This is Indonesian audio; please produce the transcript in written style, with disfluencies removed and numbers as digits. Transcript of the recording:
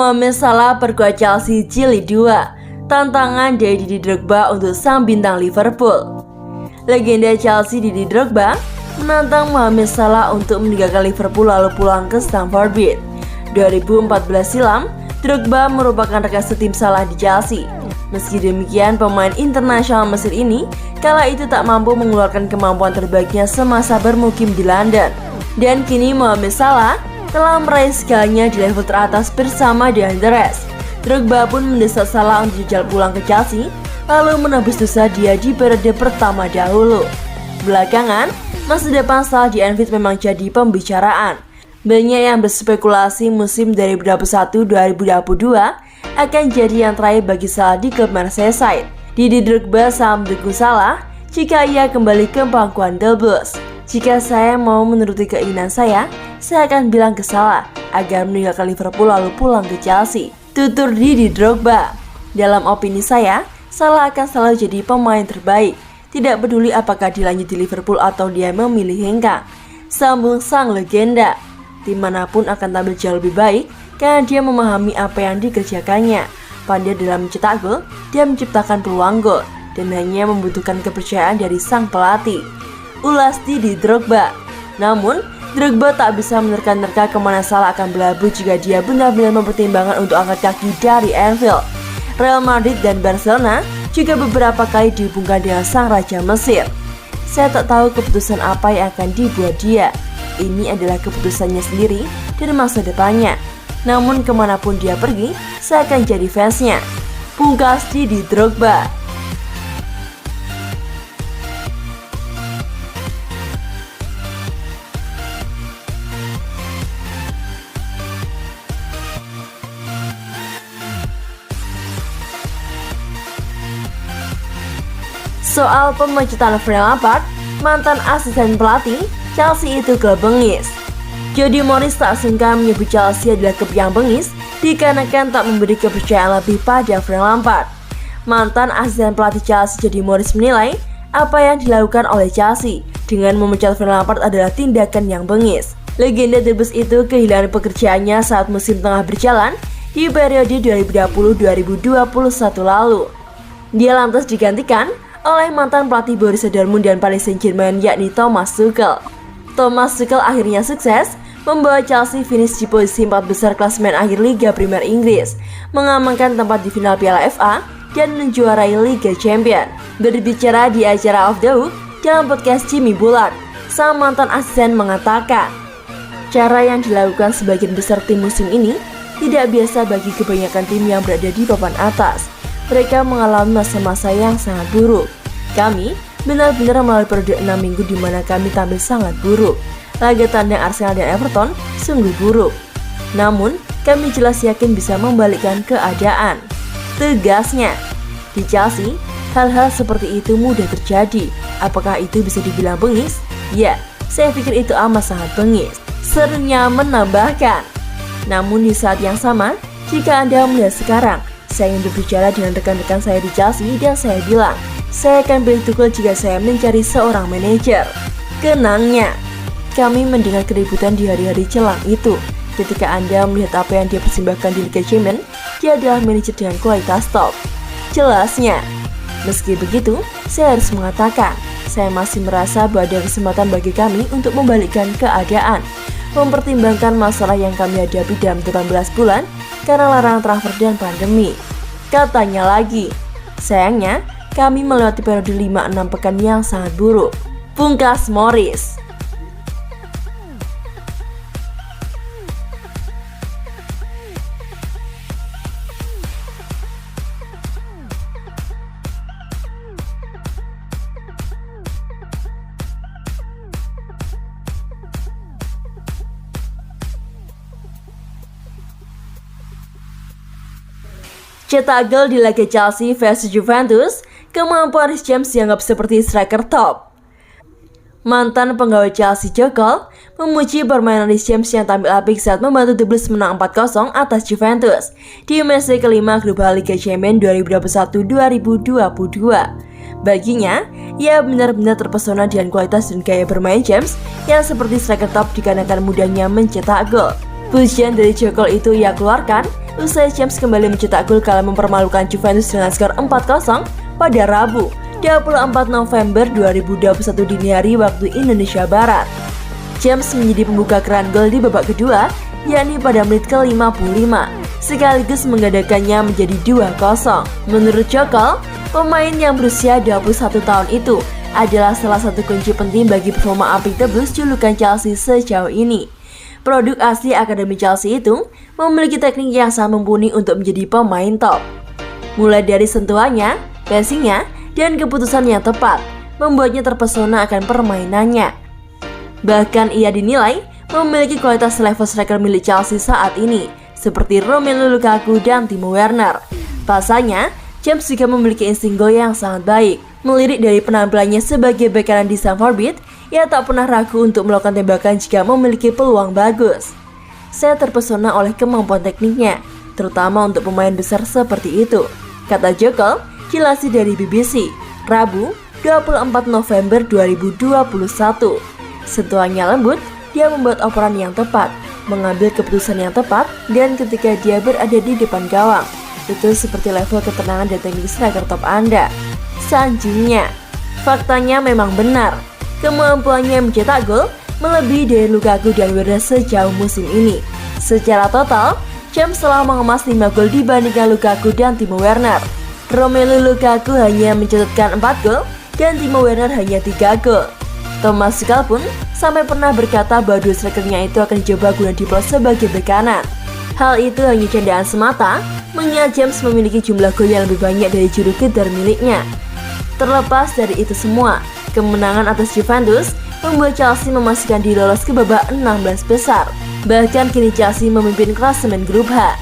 Mohamed Salah perkuat Chelsea Jilid 2. Tantangan dari Didier Drogba untuk sang bintang Liverpool. Legenda Chelsea Didier Drogba menantang Mohamed Salah untuk meninggalkan Liverpool lalu pulang ke Stamford Bridge. 2014 silam, Drogba merupakan rekan setim Salah di Chelsea. Meski demikian, pemain internasional Mesir ini kala itu tak mampu mengeluarkan kemampuan terbaiknya semasa bermukim di London. Dan kini Mohamed Salah telah meraih segalanya di level teratas bersama dengan The Rest. Drogba pun mendesak Salah untuk jajal pulang ke Chelsea, lalu menebus dosa dia di periode pertama dahulu. Belakangan, masa depan Salah di Anfield memang jadi pembicaraan. Banyak yang berspekulasi musim 2021-2022 akan jadi yang terakhir bagi Salah di klub Merseyside. Didier Drogba sangat mendukung Salah jika ia kembali ke pangkuan The Blues. Jika saya mau menuruti keinginan saya akan bilang ke Salah agar meninggalkan Liverpool lalu pulang ke Chelsea, tutur Didier Drogba. Dalam opini saya, Salah akan selalu jadi pemain terbaik, tidak peduli apakah dilanjut di Liverpool atau dia memilih hengkang. Sambung sang legenda, tim manapun akan tampil jauh lebih baik karena dia memahami apa yang dikerjakannya, pandai dalam mencetak gol dan menciptakan peluang gol, dan hanya membutuhkan kepercayaan dari sang pelatih. Ulas Didier Drogba. Namun, Drogba tak bisa menerka-nerka kemana Salah akan berlabuh jika dia benar-benar mempertimbangkan untuk angkat kaki dari Anfield. Real Madrid dan Barcelona juga beberapa kali dihubungkan dengan sang Raja Mesir. Saya tak tahu keputusan apa yang akan dibuat dia. Ini adalah keputusannya sendiri dan masa depannya. Namun kemanapun dia pergi, saya akan jadi fansnya. Pungkas Didier Drogba. Soal pemecutan Frank Lampard, mantan asisten pelatih Chelsea itu klub bengis. Jody Morris tak sungkan menyebut Chelsea adalah klub yang bengis dikarenakan tak memberi kepercayaan lebih pada Frank Lampard. Mantan asisten pelatih Chelsea Jody Morris menilai apa yang dilakukan oleh Chelsea dengan memecat Frank Lampard adalah tindakan yang bengis. Legenda The Blues itu kehilangan pekerjaannya saat musim tengah berjalan di periode 2020-2021 lalu. Dia lantas digantikan oleh mantan pelatih Borussia Dortmund dan Paris Saint-Germain yakni Thomas Tuchel. Thomas Tuchel akhirnya sukses membawa Chelsea finish di posisi 4 besar klasemen akhir Liga Premier Inggris, mengamankan tempat di final Piala FA dan menjuarai Liga Champions. Berbicara di acara Off the Hook dalam podcast Jimmy Bullard, sang mantan asisten mengatakan, cara yang dilakukan sebagian besar tim musim ini tidak biasa bagi kebanyakan tim yang berada di papan atas. Mereka mengalami masa-masa yang sangat buruk. Kami benar-benar melalui periode 6 minggu di mana kami tampil sangat buruk. Laga tandang Arsenal dan Everton sungguh buruk. Namun, kami jelas yakin bisa membalikkan keadaan. Tegasnya, di Chelsea, hal-hal seperti itu mudah terjadi. Apakah itu bisa dibilang bengis? Ya, saya pikir itu amat sangat bengis. Serunya menambahkan. Namun di saat yang sama, jika Anda melihat sekarang, saya ingin berbicara dengan rekan-rekan saya di Chelsea dan saya bilang, saya akan pilih Tuchel jika saya mencari seorang manajer. Kenangnya, kami mendengar keributan di hari-hari celang itu. Ketika Anda melihat apa yang dia persembahkan di Liga Champions, dia adalah manajer dengan kualitas top. Jelasnya, meski begitu, saya harus mengatakan, saya masih merasa bahwa ada kesempatan bagi kami untuk membalikkan keadaan, mempertimbangkan masalah yang kami hadapi dalam 18 bulan karena larangan transfer dan pandemi. Katanya lagi, sayangnya kami melewati periode 5-6 pekan yang sangat buruk. Pungkas Morris. Cetak gol di laga Chelsea versus Juventus, kemampuan Reece James dianggap seperti striker top. Mantan penggawa Chelsea Joe Cole memuji permainan Reece James yang tampil apik saat membantu The Blues menang 4-0 atas Juventus di match kelima grup H Liga Champions 2021-2022. Baginya, ia benar-benar terpesona dengan kualitas dan gaya bermain James yang seperti striker top dikarenakan mudahnya mencetak gol. Pujian dari Joe Cole itu ia keluarkan usai James kembali mencetak gol kala mempermalukan Juventus dengan skor 4-0 pada Rabu, 24 November 2021 dini hari waktu Indonesia Barat. James menjadi pembuka keran gol di babak kedua, yakni pada menit ke-55, sekaligus menggandakannya menjadi 2-0. Menurut Jokol, pemain yang berusia 21 tahun itu adalah salah satu kunci penting bagi performa apik The Blues julukan Chelsea sejauh ini. Produk asli Akademi Chelsea itu memiliki teknik yang sangat mumpuni untuk menjadi pemain top. Mulai dari sentuhannya, passingnya, dan keputusan yang tepat, membuatnya terpesona akan permainannya. Bahkan ia dinilai memiliki kualitas level striker milik Chelsea saat ini, seperti Romelu Lukaku dan Timo Werner. Pasalnya, James juga memiliki insting gol yang sangat baik. Melirik dari penampilannya sebagai bek kanan di Stamford Bridge, ia tak pernah ragu untuk melakukan tembakan jika memiliki peluang bagus. Saya terpesona oleh kemampuan tekniknya, terutama untuk pemain besar seperti itu, kata Jokol, dilansir dari BBC, Rabu, 24 November 2021. Sentuhannya lembut, dia membuat operan yang tepat, mengambil keputusan yang tepat, dan ketika dia berada di depan gawang, itu seperti level ketenangan dan teknik striker top Anda. Sanjungnya, faktanya memang benar. Kemampuannya mencetak gol melebihi dari Lukaku dan Werner sejauh musim ini. Secara total, James telah mengemas 5 gol dibandingkan Lukaku dan Timo Werner. Romelu Lukaku hanya mencatatkan 4 gol dan Timo Werner hanya 3 gol. Thomas Tuchel pun sampai pernah berkata bahwa dua strikernya itu akan dicoba guna Diplo sebagai bek kanan. Hal itu hanya candaan semata, mengingat James memiliki jumlah gol yang lebih banyak dari juru kejar miliknya. Terlepas dari itu semua, kemenangan atas Juventus membuat Chelsea memastikan diri lolos ke babak 16 besar. Bahkan kini Chelsea memimpin klasemen grup H